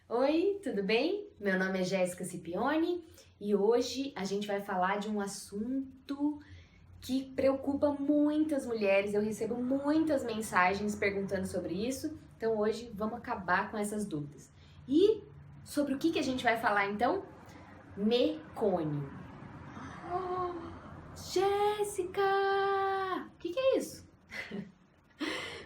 Oi, tudo bem? Meu nome é Jéssica Scipione e hoje a gente vai falar de um assunto que preocupa muitas mulheres. Eu recebo muitas mensagens perguntando sobre isso, então hoje vamos acabar com essas dúvidas. E sobre o que a gente vai falar então? Mecônio. Oh, Jéssica! O que é isso?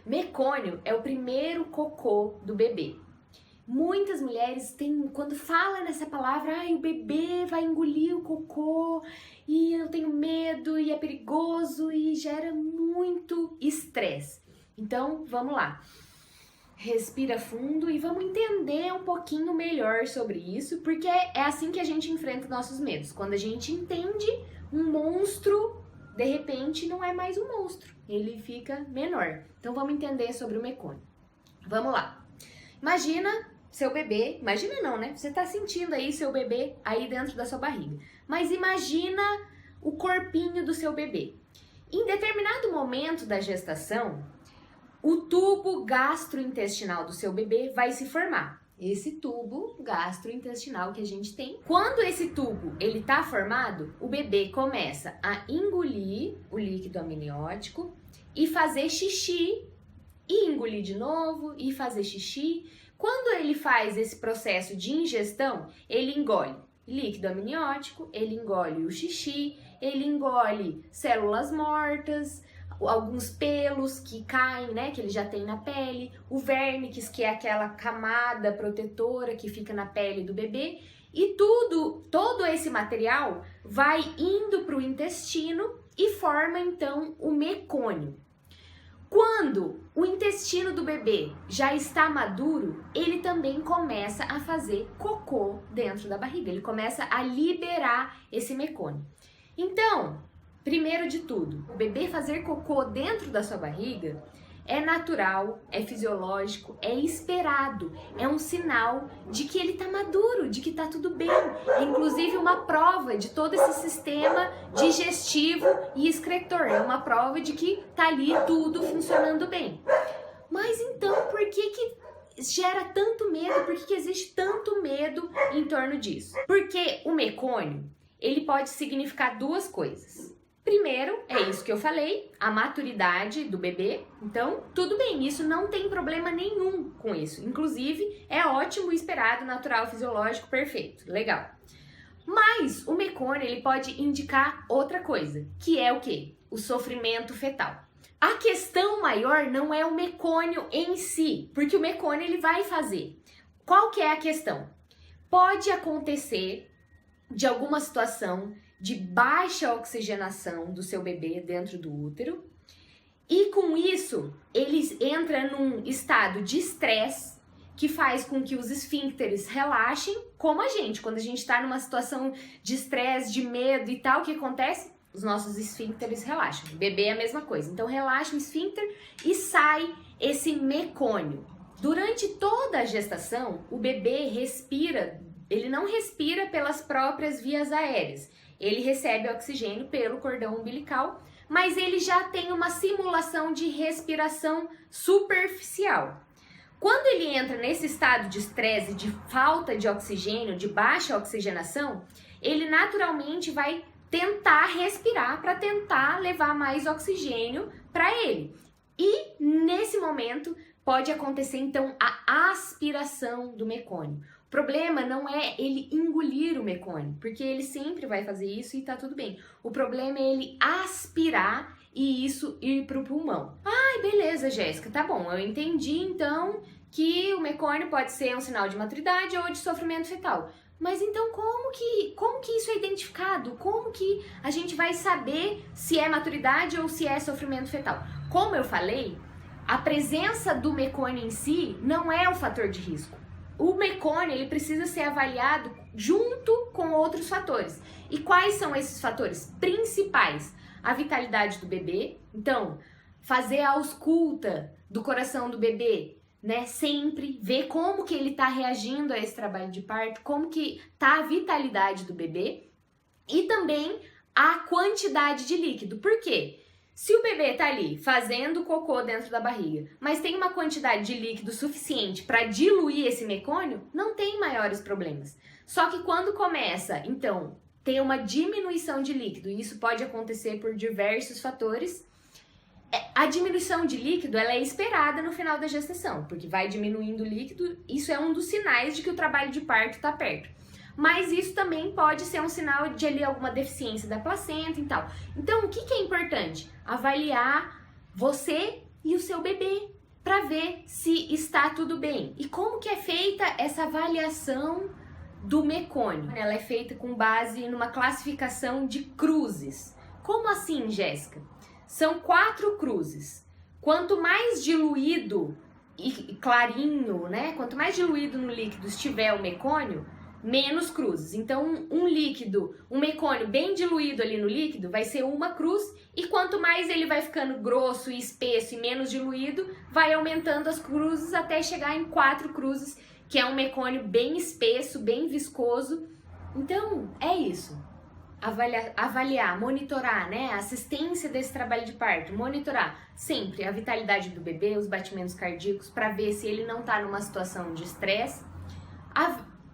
Mecônio é o primeiro cocô do bebê. Muitas mulheres têm, quando fala nessa palavra, o bebê vai engolir o cocô e eu tenho medo e é perigoso e gera muito estresse. Então, vamos lá. Respira fundo e vamos entender um pouquinho melhor sobre isso, porque é assim que a gente enfrenta nossos medos. Quando a gente entende, um monstro, de repente, não é mais um monstro, ele fica menor. Então, vamos entender sobre o mecônio. Vamos lá. Imagina seu bebê, imagina não, né? Você tá sentindo aí seu bebê aí dentro da sua barriga. Mas imagina o corpinho do seu bebê. Em determinado momento da gestação, o tubo gastrointestinal do seu bebê vai se formar. Esse tubo gastrointestinal que a gente tem. Quando esse tubo ele tá formado, o bebê começa a engolir o líquido amniótico e fazer xixi e engolir de novo e fazer xixi. Quando ele faz esse processo de ingestão, ele engole líquido amniótico, ele engole o xixi, ele engole células mortas, alguns pelos que caem, né, que ele já tem na pele, o vérnix, que é aquela camada protetora que fica na pele do bebê, e todo esse material vai indo para o intestino e forma então o mecônio. Quando o intestino do bebê já está maduro, ele também começa a fazer cocô dentro da barriga, ele começa a liberar esse mecônio. Então, primeiro de tudo, o bebê fazer cocô dentro da sua barriga é natural, é fisiológico, é esperado, é um sinal de que ele está maduro, de que está tudo bem. É inclusive uma prova de todo esse sistema digestivo e excretor, é uma prova de que está ali tudo funcionando bem. Mas então, por que gera tanto medo? Por que existe tanto medo em torno disso? Porque o mecônio, ele pode significar duas coisas. Primeiro, é isso que eu falei, a maturidade do bebê. Então, tudo bem, isso não tem problema nenhum com isso. Inclusive, é ótimo, esperado, natural, fisiológico, perfeito, legal. Mas o mecônio, ele pode indicar outra coisa, que é o quê? O sofrimento fetal. A questão maior não é o mecônio em si, porque o mecônio ele vai fazer. Qual que é a questão? Pode acontecer de alguma situação de baixa oxigenação do seu bebê dentro do útero e com isso ele entra num estado de estresse que faz com que os esfíncteres relaxem, como a gente, quando a gente está numa situação de estresse, de medo e tal, o que acontece? Os nossos esfíncteres relaxam. O bebê é a mesma coisa. Então relaxa o esfíncter e sai esse mecônio. Durante toda a gestação, o bebê respira, ele não respira pelas próprias vias aéreas. Ele recebe oxigênio pelo cordão umbilical, mas ele já tem uma simulação de respiração superficial. Quando ele entra nesse estado de estresse, de falta de oxigênio, de baixa oxigenação, ele naturalmente vai tentar respirar para tentar levar mais oxigênio para ele. E nesse momento pode acontecer então a aspiração do mecônio. O problema não é ele engolir o mecônio, porque ele sempre vai fazer isso e tá tudo bem. O problema é ele aspirar e isso ir pro pulmão. Ai, beleza, Jéssica, tá bom. Eu entendi então que o mecônio pode ser um sinal de maturidade ou de sofrimento fetal. Mas então como que isso é identificado? Como que a gente vai saber se é maturidade ou se é sofrimento fetal? Como eu falei, a presença do mecônio em si não é o fator de risco. O mecônio ele precisa ser avaliado junto com outros fatores. E quais são esses fatores principais? A vitalidade do bebê. Então, fazer a ausculta do coração do bebê, né? Sempre ver como que ele está reagindo a esse trabalho de parto, como que tá a vitalidade do bebê e também a quantidade de líquido. Por quê? Se o bebê tá ali fazendo cocô dentro da barriga, mas tem uma quantidade de líquido suficiente para diluir esse mecônio, não tem tem maiores problemas. Só que quando começa, então, ter uma diminuição de líquido, e isso pode acontecer por diversos fatores, a diminuição de líquido ela é esperada no final da gestação, porque vai diminuindo o líquido, isso é um dos sinais de que o trabalho de parto está perto. Mas isso também pode ser um sinal de ali alguma deficiência da placenta e tal. Então, o que é importante? Avaliar você e o seu bebê para ver se está tudo bem. E como que é feita essa avaliação do mecônio? Ela é feita com base numa classificação de cruzes. Como assim, Jéssica? São 4 cruzes. Quanto mais diluído e clarinho, né? Quanto mais diluído no líquido estiver o mecônio, menos cruzes. Então, um mecônio bem diluído ali no líquido vai ser uma cruz, e quanto mais ele vai ficando grosso e espesso e menos diluído, vai aumentando as cruzes até chegar em 4 cruzes, que é um mecônio bem espesso, bem viscoso. Então, é isso. Avaliar, monitorar, né? A assistência desse trabalho de parto, monitorar sempre a vitalidade do bebê, os batimentos cardíacos, para ver se ele não está numa situação de estresse.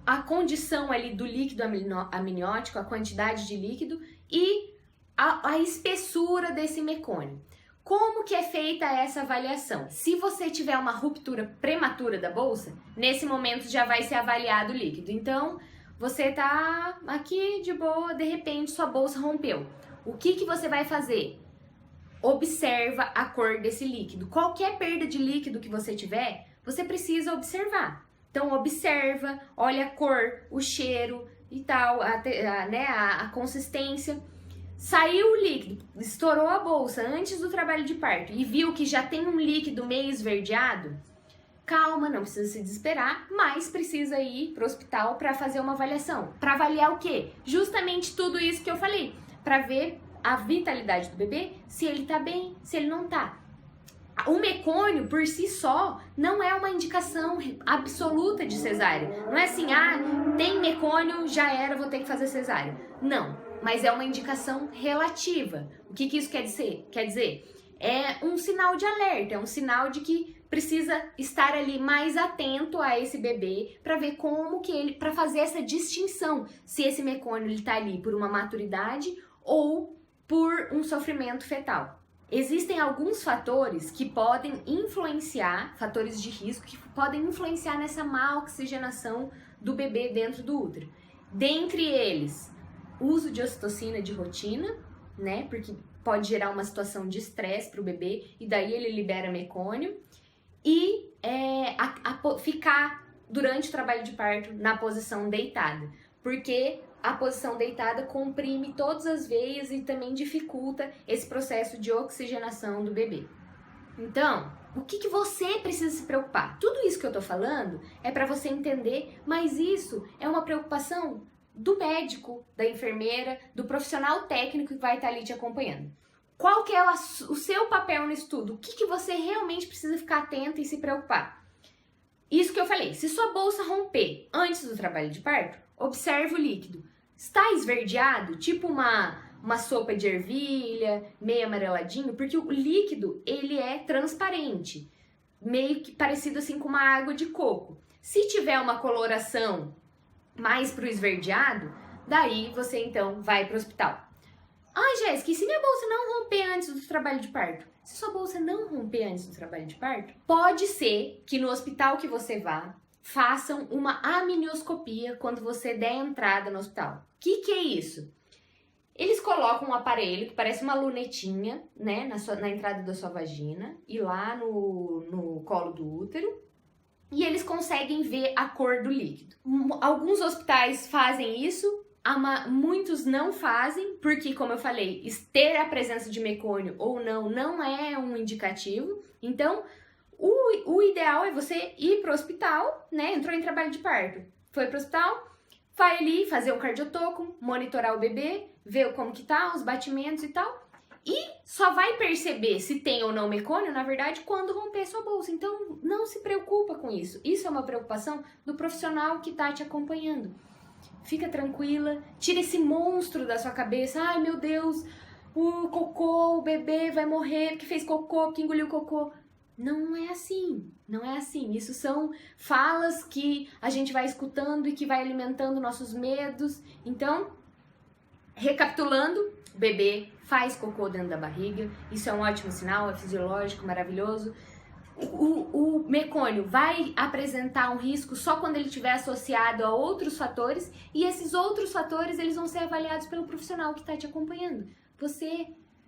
A condição ali do líquido amniótico, a quantidade de líquido e a espessura desse mecônio. Como que é feita essa avaliação? Se você tiver uma ruptura prematura da bolsa, nesse momento já vai ser avaliado o líquido. Então, você tá aqui de boa, de repente sua bolsa rompeu. O que você vai fazer? Observa a cor desse líquido. Qualquer perda de líquido que você tiver, você precisa observar. Então, observa, olha a cor, o cheiro e tal, a consistência. Saiu o líquido, estourou a bolsa antes do trabalho de parto e viu que já tem um líquido meio esverdeado, calma, não precisa se desesperar, mas precisa ir para o hospital para fazer uma avaliação. Para avaliar o quê? Justamente tudo isso que eu falei, para ver a vitalidade do bebê, se ele tá bem, se ele não tá. O mecônio, por si só, não é uma indicação absoluta de cesárea. Não é assim, tem mecônio, já era, vou ter que fazer cesárea. Não, mas é uma indicação relativa. O que isso quer dizer? Quer dizer, é um sinal de alerta, é um sinal de que precisa estar ali mais atento a esse bebê para ver como que ele, para fazer essa distinção, se esse mecônio ele tá ali por uma maturidade ou por um sofrimento fetal. Existem alguns fatores que podem influenciar, fatores de risco, que podem influenciar nessa má oxigenação do bebê dentro do útero. Dentre eles, uso de ocitocina de rotina, né? Porque pode gerar uma situação de estresse para o bebê e daí ele libera mecônio. E ficar durante o trabalho de parto na posição deitada, porque a posição deitada comprime todas as veias e também dificulta esse processo de oxigenação do bebê. Então, o que você precisa se preocupar? Tudo isso que eu tô falando é para você entender, mas isso é uma preocupação do médico, da enfermeira, do profissional técnico que vai estar ali te acompanhando. Qual que é o seu papel no estudo? O que você realmente precisa ficar atento e se preocupar? Isso que eu falei, se sua bolsa romper antes do trabalho de parto, observe o líquido. Está esverdeado, tipo uma sopa de ervilha, meio amareladinho, porque o líquido, ele é transparente, meio que parecido assim com uma água de coco. Se tiver uma coloração mais pro esverdeado, daí você então vai pro hospital. Jéssica, e se minha bolsa não romper antes do trabalho de parto? Se sua bolsa não romper antes do trabalho de parto, pode ser que no hospital que você vá, façam uma amnioscopia quando você der entrada no hospital. O que é isso? Eles colocam um aparelho que parece uma lunetinha, né, na entrada da sua vagina e lá no colo do útero, e eles conseguem ver a cor do líquido. Alguns hospitais fazem isso, muitos não fazem, porque, como eu falei, ter a presença de mecônio ou não é um indicativo. Então, o ideal é você ir pro hospital, né? Entrou em trabalho de parto, foi pro hospital, vai ali fazer o cardiotoco, monitorar o bebê, ver como que tá, os batimentos e tal. E só vai perceber se tem ou não mecônio, na verdade, quando romper sua bolsa. Então, não se preocupa com isso. Isso é uma preocupação do profissional que tá te acompanhando. Fica tranquila, tira esse monstro da sua cabeça. Ai, meu Deus, o cocô, o bebê vai morrer porque fez cocô, porque engoliu cocô. Não é assim, não é assim. Isso são falas que a gente vai escutando e que vai alimentando nossos medos. Então, recapitulando, o bebê faz cocô dentro da barriga, isso é um ótimo sinal, é fisiológico, maravilhoso. O mecônio vai apresentar um risco só quando ele estiver associado a outros fatores, e esses outros fatores eles vão ser avaliados pelo profissional que está te acompanhando. Você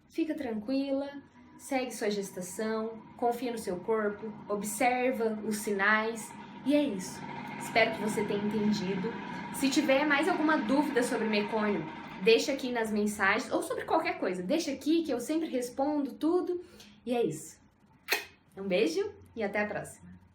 fica tranquila, segue sua gestação, confia no seu corpo, observa os sinais, e é isso. Espero que você tenha entendido. Se tiver mais alguma dúvida sobre mecônio, deixa aqui nas mensagens, ou sobre qualquer coisa, deixa aqui que eu sempre respondo tudo, e é isso. Um beijo e até a próxima!